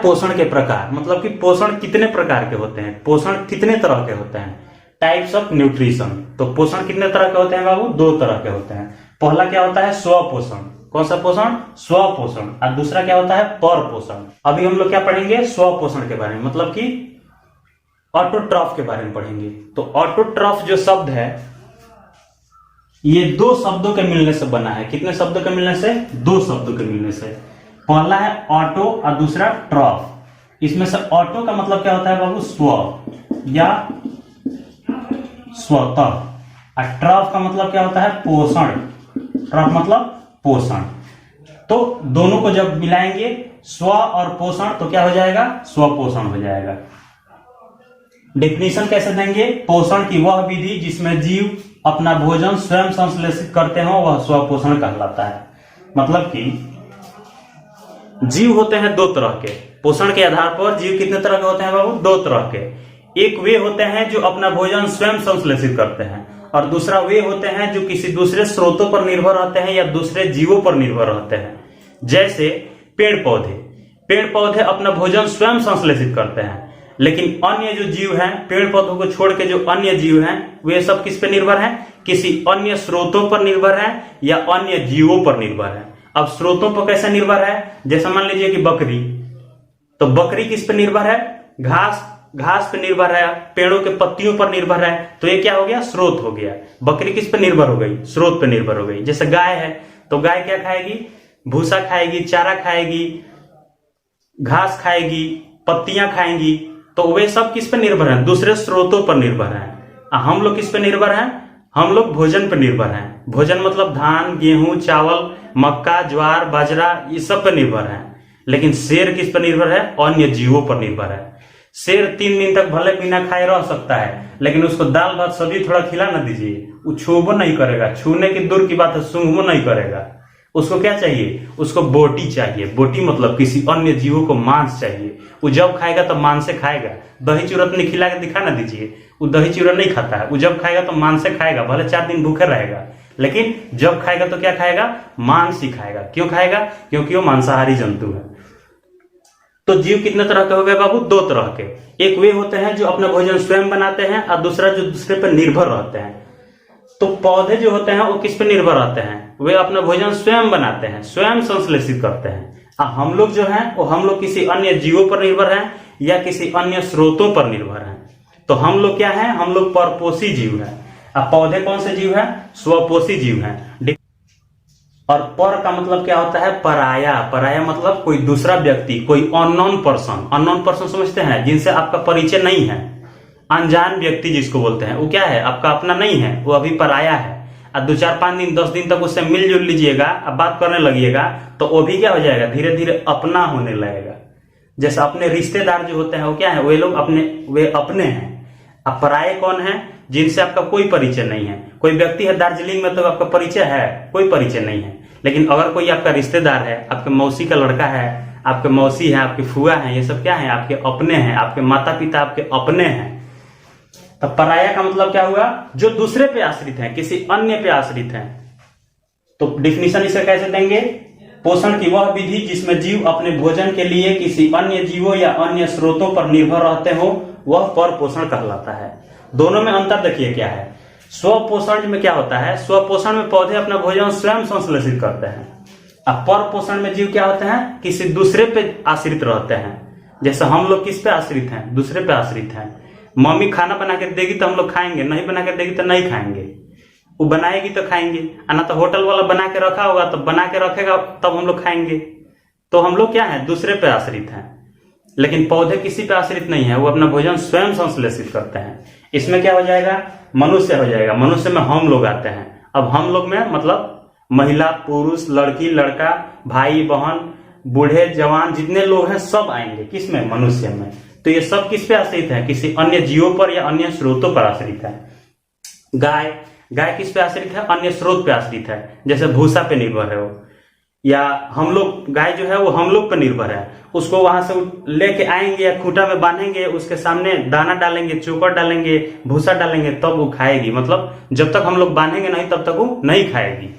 पोषण के प्रकार, मतलब कि पोषण कितने प्रकार के होते हैं, पोषण कितने तरह के होते हैं। टाइप्स ऑफ न्यूट्रिशन, तो पोषण कितने तरह के होते हैं बाबू, दो तरह के होते हैं। पहला क्या होता है, स्व पोषण। कौन सा पोषण, स्व पोषण। और दूसरा क्या होता है, पर पोषण। अभी हम लोग क्या पढ़ेंगे, स्व पोषण के बारे में, मतलब कि ऑटोट्रॉफ के बारे में पढ़ेंगे। तो ऑटोट्रॉफ जो शब्द है ये दो शब्दों के मिलने से बना है। कितने शब्दों के मिलने से, दो शब्दों के मिलने से। पहला है ऑटो और दूसरा ट्रॉफ। इसमें से ऑटो का मतलब क्या होता है बाबू, स्व या स्वतः। और ट्रॉफ का मतलब क्या होता है, पोषण। ट्रॉफ मतलब पोषण। तो दोनों को जब मिलाएंगे स्व और पोषण तो क्या हो जाएगा, स्वपोषण हो जाएगा। डेफिनेशन कैसे देंगे, पोषण की वह विधि जिसमें जीव अपना भोजन स्वयं संश्लेषित करते हो वह स्वपोषण कहलाता है। मतलब कि जीव होते हैं दो तरह के। पोषण के आधार पर जीव कितने तरह के होते हैं बाबू, दो तरह के। एक वे होते हैं जो अपना भोजन स्वयं संश्लेषित करते हैं, और दूसरा वे होते हैं जो किसी दूसरे स्रोतों पर निर्भर रहते हैं या दूसरे जीवों पर निर्भर रहते हैं। जैसे पेड़ पौधे, पेड़ पौधे अपना भोजन स्वयं संश्लेषित करते हैं, लेकिन अन्य जो जीव हैं, पेड़ पौधों को छोड़ के जो अन्य जीव हैं वे सब किस पे निर्भर हैं, किसी अन्य स्रोतों पर निर्भर हैं या अन्य जीवों पर निर्भर है। अब स्रोतों पर कैसे निर्भर है, जैसे मान लीजिए कि बकरी, तो बकरी किस पे निर्भर है, घास पे निर्भर है, पेड़ों के पत्तियों पर निर्भर है। तो ये क्या हो गया, स्रोत हो गया। बकरी किस पे निर्भर हो गई, स्रोत पे निर्भर हो गई। जैसे गाय है तो गाय क्या खाएगी, भूसा खाएगी, चारा खाएगी, घास खाएगी, पत्तियां खाएंगी। तो वे सब किस पे निर्भर हैं, दूसरे स्रोतों पर निर्भर हैं। हम लोग किस पे निर्भर हैं, हम लोग भोजन पर निर्भर हैं। भोजन मतलब धान, गेहूं, चावल, मक्का, ज्वार, बाजरा, ये सब पर निर्भर है। लेकिन शेर किस पर निर्भर है, अन्य जीवों पर निर्भर है। शेर 3 दिन तक भले बिना खाए रह सकता है, लेकिन उसको दाल भात सब्जी थोड़ा खिला ना दीजिए, वो छूबो नहीं करेगा। छूने की दूर की बात है, सूंघबो नहीं करेगा। उसको क्या चाहिए, उसको बोटी चाहिए। बोटी मतलब किसी अन्य जीवों को मांस चाहिए। वो जब खाएगा तो मांस से खाएगा। दही चूरा नहीं खिला के दिखा ना दीजिए, वो दही चूरा नहीं खाता है। वो जब खाएगा तो मांस से खाएगा, भले 4 दिन भूखे रहेगा, लेकिन जब खाएगा तो क्या खाएगा, मांस ही खाएगा। क्यों खाएगा, क्योंकि वो मांसाहारी जंतु है। तो जीव कितने तरह के हो गए बाबू, दो तरह के। एक वे होते हैं जो अपना भोजन स्वयं बनाते हैं, और दूसरा जो दूसरे पर निर्भर रहते हैं। तो पौधे जो होते हैं वो किस पे निर्भर रहते हैं, वे अपना भोजन स्वयं बनाते हैं, स्वयं संश्लेषित करते हैं। और हम लोग जो हैं वो हम लोग किसी अन्य जीवों पर निर्भर हैं या किसी अन्य स्रोतों पर निर्भर हैं। तो हम लोग क्या हैं, हम लोग परपोषी जीव हैं। अब पौधे कौन से जीव हैं, स्वपोषी जीव हैं। और पर का मतलब क्या होता है, पराया। पराया मतलब कोई दूसरा व्यक्ति, कोई अननोन पर्सन। अननोन पर्सन समझते हैं, जिनसे आपका परिचय नहीं है। अनजान व्यक्ति जिसको बोलते हैं, वो क्या है, आपका अपना नहीं है, वो अभी पराया है। अब 2, 4, 5 दिन 10 दिन तक उससे मिलजुल लीजिएगा, अब बात करने लगिएगा, तो वो भी क्या हो जाएगा, धीरे धीरे अपना होने लगेगा। जैसे अपने रिश्तेदार जो होते हैं वो क्या है, वे लोग वे अपने हैं। अब पराये कौन है, जिनसे आपका कोई परिचय नहीं है। कोई व्यक्ति है दार्जिलिंग में तो आपका परिचय है, कोई परिचय नहीं है। लेकिन अगर कोई आपका रिश्तेदार है, आपके मौसी का लड़का है, आपके मौसी है, आपके फुआ है, ये सब क्या है, आपके अपने हैं। आपके माता पिता आपके अपने हैं। तो पराया का मतलब क्या हुआ, जो दूसरे पे आश्रित है, किसी अन्य पे आश्रित है। तो डिफिनीशन इसे कैसे देंगे, पोषण की वह विधि जिसमें जीव अपने भोजन के लिए किसी अन्य जीवों या अन्य स्रोतों पर निर्भर रहते हो वह पर पोषण कहलाता है। दोनों में अंतर देखिए क्या है। स्वपोषण में क्या होता है, स्वपोषण में पौधे अपना भोजन स्वयं संश्लेषित करते हैं। अब पर पोषण में जीव क्या होते हैं, किसी दूसरे पे आश्रित रहते हैं। जैसे हम लोग किस पे आश्रित हैं, दूसरे पे आश्रित हैं। मम्मी खाना बना के देगी तो हम लोग खाएंगे, नहीं बना के देगी तो नहीं खाएंगे। वो बनाएगी तो खाएंगे, ना तो होटल वाला बना के रखा होगा तो बना के रखेगा तब हम लोग खाएंगे। तो हम लोग क्या है, दूसरे पे आश्रित हैं। लेकिन पौधे किसी पे आश्रित नहीं है, वो अपना भोजन स्वयं संश्लेषित करते हैं। इसमें क्या हो जाएगा, मनुष्य हो जाएगा। मनुष्य में हम लोग आते हैं। अब हम लोग में मतलब महिला, पुरुष, लड़की, लड़का, भाई, बहन, बूढ़े, जवान, जितने लोग हैं सब आएंगे किसमें, मनुष्य में। तो ये सब किस पे आश्रित है, किसी अन्य जीवों पर या अन्य स्रोतों पर आश्रित है। गाय किस पे आश्रित है, अन्य स्रोत पे आश्रित है। जैसे भूसा पे निर्भर है वो, या हम लोग, गाय जो है वो हम लोग पर निर्भर है। उसको वहां से लेके आएंगे या खूंटा में बांधेंगे, उसके सामने दाना डालेंगे, चोकर डालेंगे, भूसा डालेंगे, तब वो खाएगी। मतलब जब तक हम लोग बांधेंगे नहीं तब तक वो नहीं खाएगी।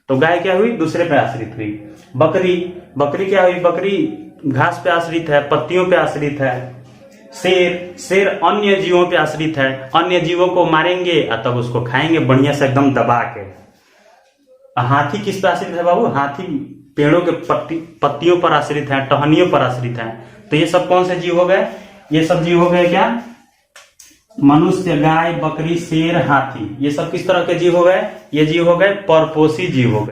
तो गाय क्या हुई, दूसरे पे आश्रित हुई। बकरी क्या हुई, बकरी घास पे आश्रित है, पत्तियों पे आश्रित है। शेर अन्य जीवों पे आश्रित है, अन्य जीवों को मारेंगे और तब उसको खाएंगे बढ़िया से एकदम दबा के। हाथी किस पे आश्रित है बाबू? हाथी पेड़ों के पत्तियों पर आश्रित है, टहनियों पर आश्रित है। तो ये सब कौन से जीव हो गए? ये सब जीव हो गए क्या? मनुष्य, गाय, बकरी, शेर, हाथी, ये सब किस तरह के जीव हो गए? ये जीव हो गए परपोषी जीव हो गए।